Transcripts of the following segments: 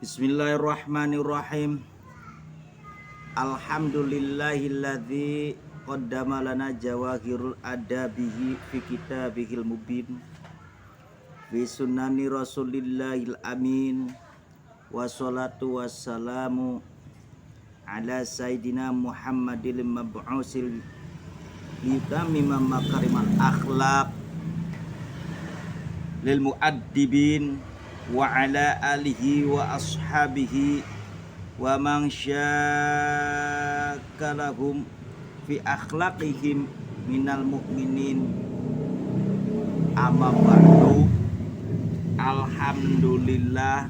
Bismillahirrahmanirrahim. Alhamdulillahilladzi qaddama lana jawahirul adabihi fi kitabihil mubin fi sunnani rasulillahil amin. Wassalatu wassalamu ala sayyidina Muhammadil mab'usil litamima makarimal akhlaq lil muaddibin wa ala alihi wa ashabihi wa man syakkalahum fi akhlaqihim minal mu'minin. Amma ba'du. Alhamdulillah,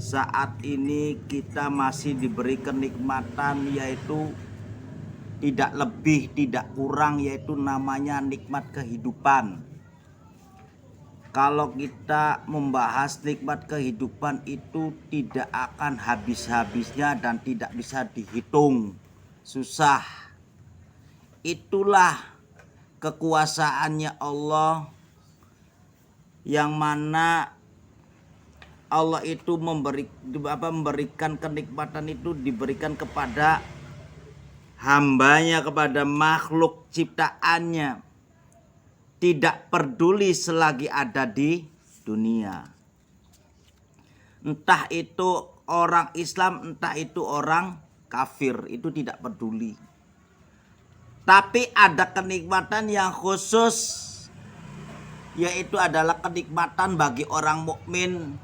saat ini kita masih diberi kenikmatan, yaitu tidak lebih tidak kurang, yaitu namanya nikmat kehidupan. Kalau kita membahas nikmat kehidupan itu tidak akan habis-habisnya dan tidak bisa dihitung. Susah. Itulah kekuasaannya Allah, yang mana Allah itu memberikan kenikmatan itu diberikan kepada hambanya, kepada makhluk ciptaannya. Tidak peduli selagi ada di dunia. Entah itu orang Islam, entah itu orang kafir, itu tidak peduli. Tapi ada kenikmatan yang khusus, yaitu adalah kenikmatan bagi orang mukmin,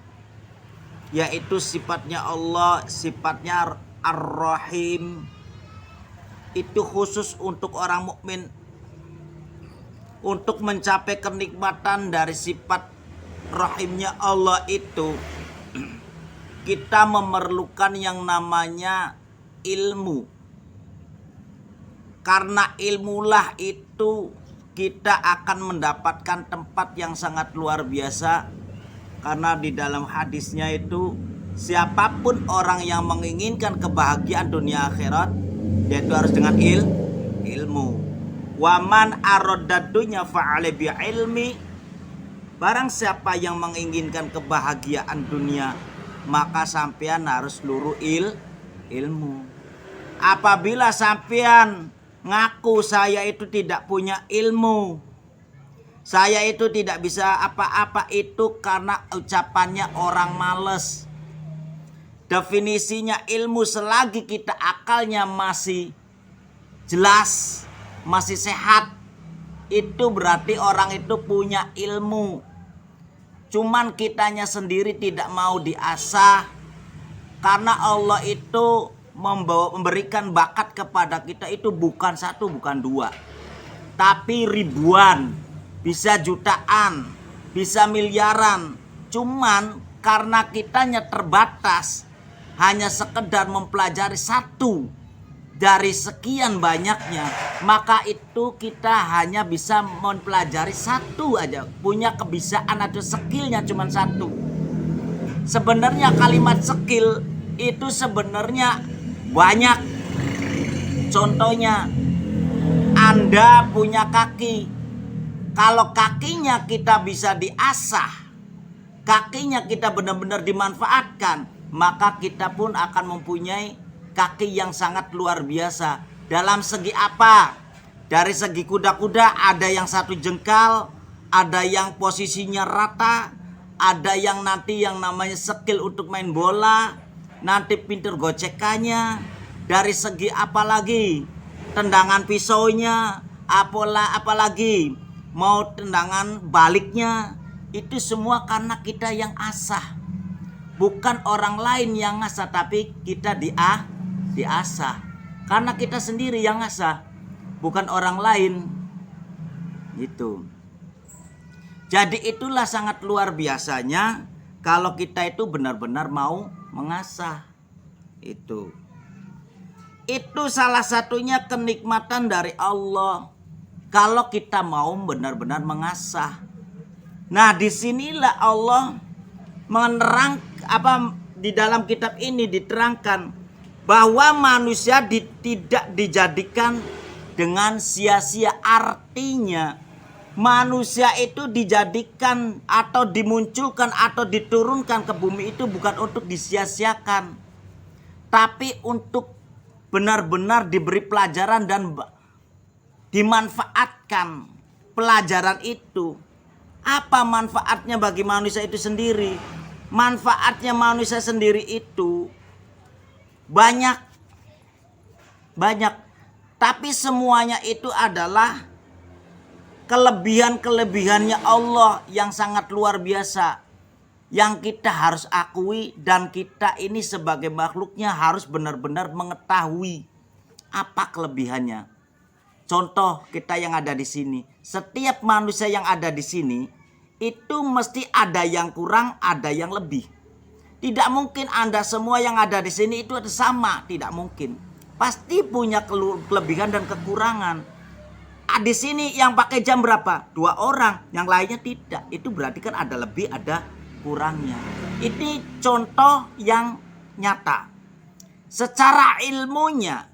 yaitu sifatnya Allah, sifatnya Ar-Rahim. Itu khusus untuk orang mukmin. Untuk mencapai kenikmatan dari sifat rahimnya Allah itu, kita memerlukan yang namanya ilmu. Karena ilmulah itu kita akan mendapatkan tempat yang sangat luar biasa. Karena di dalam hadisnya itu, siapapun orang yang menginginkan kebahagiaan dunia akhirat, yaitu harus dengan ilmu. Waman arodadunya fa'ale bi ilmi. Barang siapa yang menginginkan kebahagiaan dunia, maka sampean harus luruh ilmu. Apabila sampean ngaku saya itu tidak punya ilmu, saya itu tidak bisa apa-apa, itu karena ucapannya orang males. Definisinya ilmu selagi kita akalnya masih jelas, masih sehat, itu berarti orang itu punya ilmu. Cuman kitanya sendiri tidak mau diasah. Karena Allah itu memberikan bakat kepada kita itu bukan satu, bukan dua, tapi ribuan, bisa jutaan, bisa miliaran. Cuman karena kitanya terbatas, hanya sekedar mempelajari satu dari sekian banyaknya, maka itu kita hanya bisa mempelajari satu aja, punya kebiasaan atau skillnya cuma satu. Sebenarnya kalimat skill itu sebenarnya banyak. Contohnya, Anda punya kaki. Kalau kakinya kita bisa diasah, kakinya kita benar-benar dimanfaatkan, maka kita pun akan mempunyai kaki yang sangat luar biasa. Dalam segi apa? Dari segi kuda-kuda, ada yang satu jengkal, ada yang posisinya rata, ada yang nanti yang namanya skill untuk main bola, nanti pintar gocekannya. Dari segi apa lagi? Tendangan pisaunya, apalagi mau tendangan baliknya, itu semua karena kita yang asah. Bukan orang lain yang ngasah, tapi kita diasah. Karena kita sendiri yang ngasah, bukan orang lain. Gitu. Jadi itulah sangat luar biasanya kalau kita itu benar-benar mau mengasah. Itu salah satunya kenikmatan dari Allah kalau kita mau benar-benar mengasah. Nah, disinilah Allah menerang di dalam kitab ini diterangkan bahwa manusia tidak dijadikan dengan sia-sia. Artinya Manusia itu dijadikan atau dimunculkan atau diturunkan ke bumi itu bukan untuk disia-siakan, tapi untuk benar-benar diberi pelajaran dan dimanfaatkan pelajaran itu. Apa manfaatnya bagi manusia itu sendiri? Manfaatnya manusia sendiri itu banyak. Tapi semuanya itu adalah kelebihan-kelebihannya Allah yang sangat luar biasa, yang kita harus akui, dan kita ini sebagai makhluknya harus benar-benar mengetahui apa kelebihannya. Contoh kita yang ada di sini, setiap manusia yang ada di sini itu mesti ada yang kurang, ada yang lebih. Tidak mungkin Anda semua yang ada di sini itu ada sama, tidak mungkin. Pasti punya kelebihan dan kekurangan. Di sini yang pakai jam berapa? 2 orang, yang lainnya tidak. Itu berarti kan ada lebih, ada kurangnya. Ini contoh yang nyata. Secara ilmunya,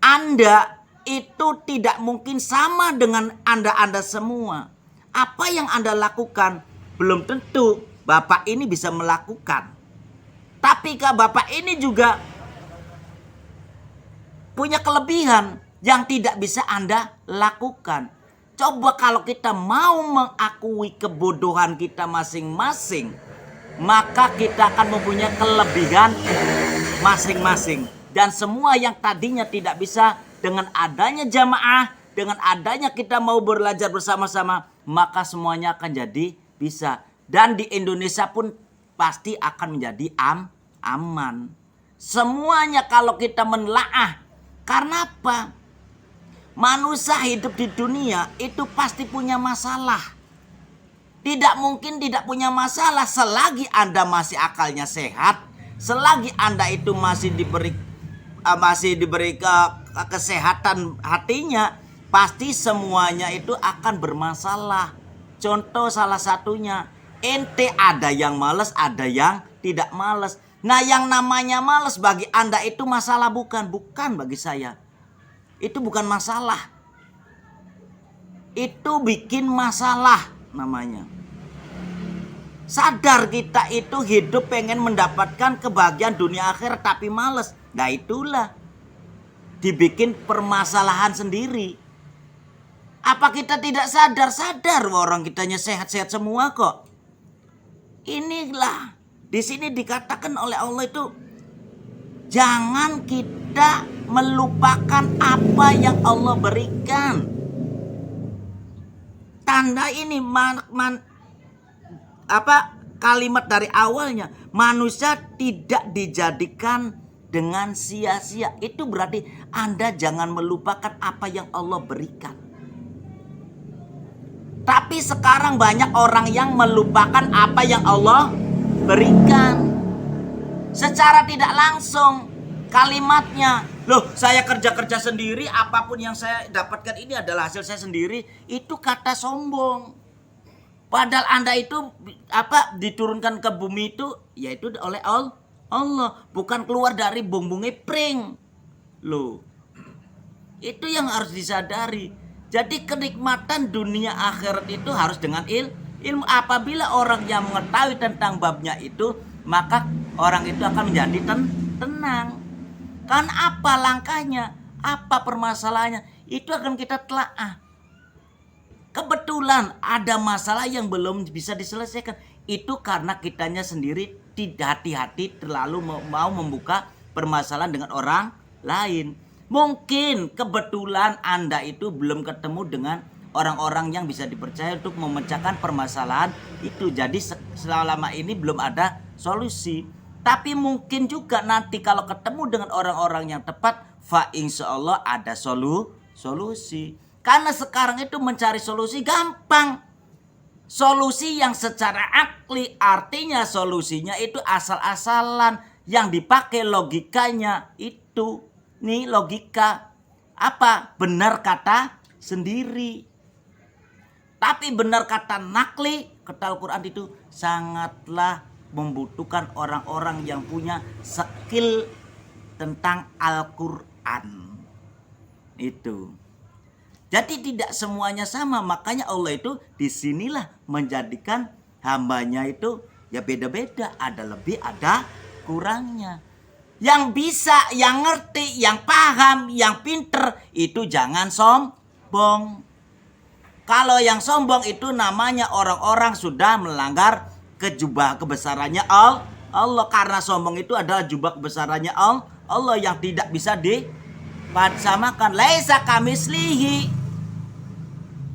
Anda itu tidak mungkin sama dengan Anda semua. Apa yang Anda lakukan belum tentu Bapak ini bisa melakukan. Tapi Bapak ini juga punya kelebihan yang tidak bisa Anda lakukan. Coba kalau kita mau mengakui kebodohan kita masing-masing, maka kita akan mempunyai kelebihan masing-masing. Dan semua yang tadinya tidak bisa, dengan adanya jamaah, dengan adanya kita mau belajar bersama-sama, maka semuanya akan jadi bisa. Dan di Indonesia pun pasti akan menjadi aman. Semuanya kalau kita menelaah. Karena apa? Manusia hidup di dunia itu pasti punya masalah. Tidak mungkin tidak punya masalah selagi Anda masih akalnya sehat, selagi Anda itu masih diberi kesehatan hatinya, pasti semuanya itu akan bermasalah. Contoh salah satunya, ente ada yang malas, ada yang tidak malas. Nah, yang namanya malas bagi Anda itu masalah bukan bagi saya. Itu bukan masalah. Itu bikin masalah namanya. Sadar kita itu hidup pengen mendapatkan kebahagiaan dunia akhirat tapi malas. Nah itulah dibikin permasalahan sendiri. Apa kita tidak sadar orang kitanya sehat-sehat semua kok. Inilah di sini dikatakan oleh Allah itu jangan kita melupakan apa yang Allah berikan. Tanda ini kalimat dari awalnya, manusia tidak dijadikan dengan sia-sia. Itu berarti Anda jangan melupakan apa yang Allah berikan. Tapi sekarang banyak orang yang melupakan apa yang Allah berikan. Secara tidak langsung kalimatnya, loh saya kerja sendiri, apapun yang saya dapatkan ini adalah hasil saya sendiri, itu kata sombong. Padahal Anda itu diturunkan ke bumi itu yaitu oleh Allah, bukan keluar dari bumbung pring. Loh. Itu yang harus disadari. Jadi kenikmatan dunia akhirat itu harus dengan ilmu. Apabila orang yang mengetahui tentang babnya itu, maka orang itu akan menjadi tenang. Kan apa langkahnya? Apa permasalahannya? Itu akan kita telaah. Kebetulan ada masalah yang belum bisa diselesaikan. Itu karena kitanya sendiri tidak hati-hati terlalu mau membuka permasalahan dengan orang lain. Mungkin kebetulan Anda itu belum ketemu dengan orang-orang yang bisa dipercaya untuk memecahkan permasalahan itu. Jadi selama ini belum ada solusi. Tapi mungkin juga nanti kalau ketemu dengan orang-orang yang tepat, insya Allah ada solusi. Karena sekarang itu mencari solusi gampang. Solusi yang secara akli, artinya solusinya itu asal-asalan. Yang dipakai logikanya itu. Nih logika. Benar kata sendiri. Tapi benar kata nakli, kata Al-Quran itu sangatlah membutuhkan orang-orang yang punya skill tentang Al-Quran. Itu. Jadi tidak semuanya sama. Makanya Allah itu disinilah menjadikan hambanya itu ya beda-beda. Ada lebih, ada kurangnya. Yang bisa, yang ngerti, yang paham, yang pinter itu jangan sombong. Kalau yang sombong itu namanya orang-orang sudah melanggar kejubah kebesarannya Allah. Karena sombong itu adalah jubah kebesarannya Allah yang tidak bisa disamakan. Laisa kamislihi.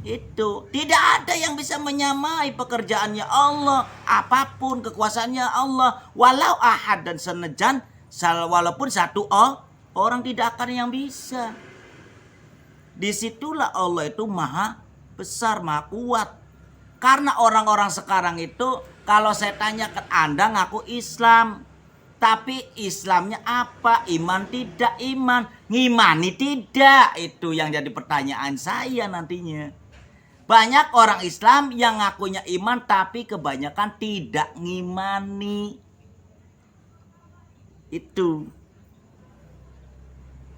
Itu tidak ada yang bisa menyamai pekerjaannya Allah, apapun kekuasaannya Allah, walau ahad dan senejan, walaupun satu orang tidak akan yang bisa. Disitulah Allah itu maha besar, maha kuat. Karena orang-orang sekarang itu kalau saya tanya ke Anda ngaku Islam, tapi Islamnya apa? Iman tidak iman, ngimani tidak, itu yang jadi pertanyaan saya nantinya. Banyak orang Islam yang ngakunya iman tapi kebanyakan tidak ngimani. Itu.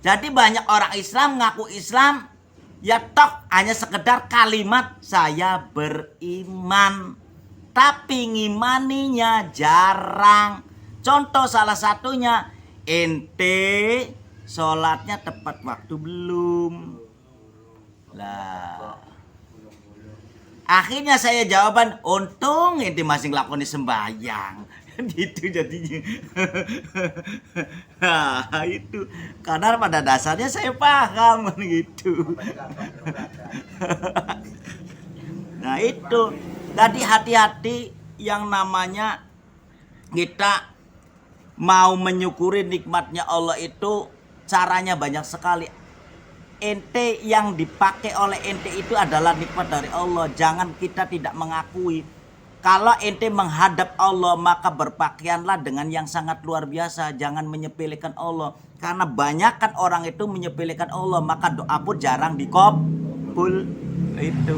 Jadi banyak orang Islam ngaku Islam ya tok hanya sekedar kalimat saya beriman. Tapi ngimaninya jarang. Contoh salah satunya, ente sholatnya tepat waktu belum? Lah. Akhirnya saya jawaban, untung ente masih ngelakoni sembahyang. Gitu jadinya. Nah, itu karena pada dasarnya saya paham gitu. Nah itu, jadi hati-hati yang namanya kita mau menyukuri nikmatnya Allah itu caranya banyak sekali. Ente yang dipakai oleh ente itu adalah nikmat dari Allah. Jangan kita tidak mengakui. Kalau ente menghadap Allah maka berpakaianlah dengan yang sangat luar biasa. Jangan menyepelekan Allah. Karena banyakkan orang itu menyepelekan Allah, maka doa pun jarang dikabul. Itu.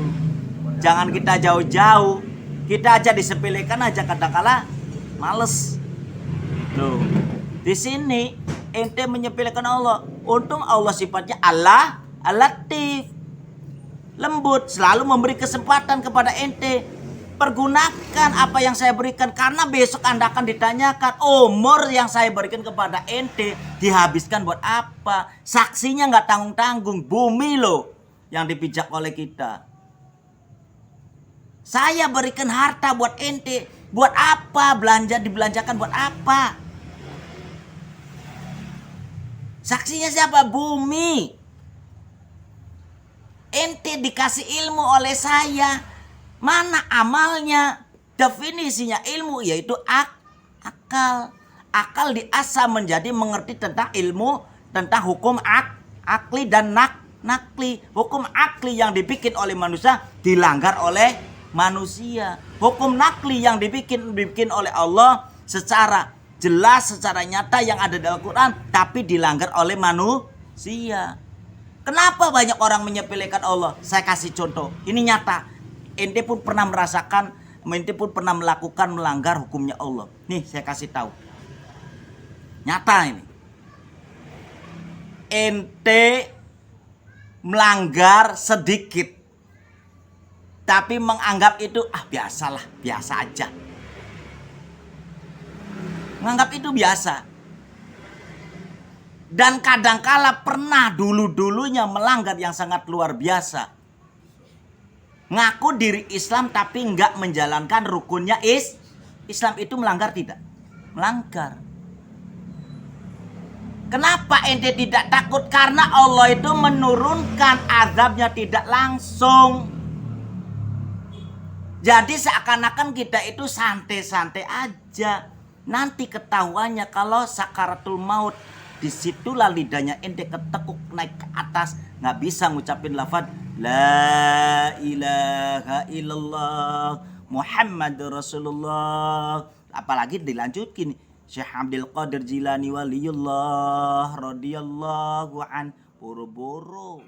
Jangan kita jauh-jauh. Kita aja disepelekan aja kadang-kala males. Loh, di sini ente menyepelekan Allah. Untung Allah sifatnya Allah Al-Latif, lembut, selalu memberi kesempatan kepada ente. Pergunakan apa yang saya berikan, karena besok Anda akan ditanyakan, umur yang saya berikan kepada ente dihabiskan buat apa? Saksinya nggak tanggung-tanggung, bumi loh yang dipijak oleh kita. Saya berikan harta buat ente, buat apa? Dibelanjakan buat apa? Saksinya siapa? Bumi. Ente dikasih ilmu oleh saya. Mana amalnya? Definisinya ilmu yaitu akal. Akal diasah menjadi mengerti tentang ilmu, tentang hukum akli dan nakli. Hukum akli yang dibikin oleh manusia dilanggar oleh manusia. Hukum nakli yang dibikin oleh Allah secara jelas, secara nyata yang ada dalam Quran, tapi dilanggar oleh manusia. Kenapa banyak orang menyepelekan Allah? Saya kasih contoh. Ini nyata. Ente pun pernah merasakan, ente pun pernah melakukan melanggar hukumnya Allah. Nih saya kasih tahu. Nyata ini. Ente melanggar sedikit, tapi menganggap itu biasalah, biasa aja. Menganggap itu biasa. Dan kadangkala pernah dulu-dulunya melanggar yang sangat luar biasa. Ngaku diri Islam tapi enggak menjalankan rukunnya Islam, itu melanggar tidak? Melanggar. Kenapa ente tidak takut? Karena Allah itu menurunkan azabnya tidak langsung. Jadi seakan-akan kita itu santai-santai aja. Nanti ketahuannya kalau sakaratul maut, disitulah lidahnya ente ketekuk naik ke atas, nggak bisa ngucapin lafaz la ilaha illallah Muhammad Rasulullah. Apalagi dilanjutin Syekh Abdul Qadir Jilani waliyullah radhiyallahu an, boro-boro.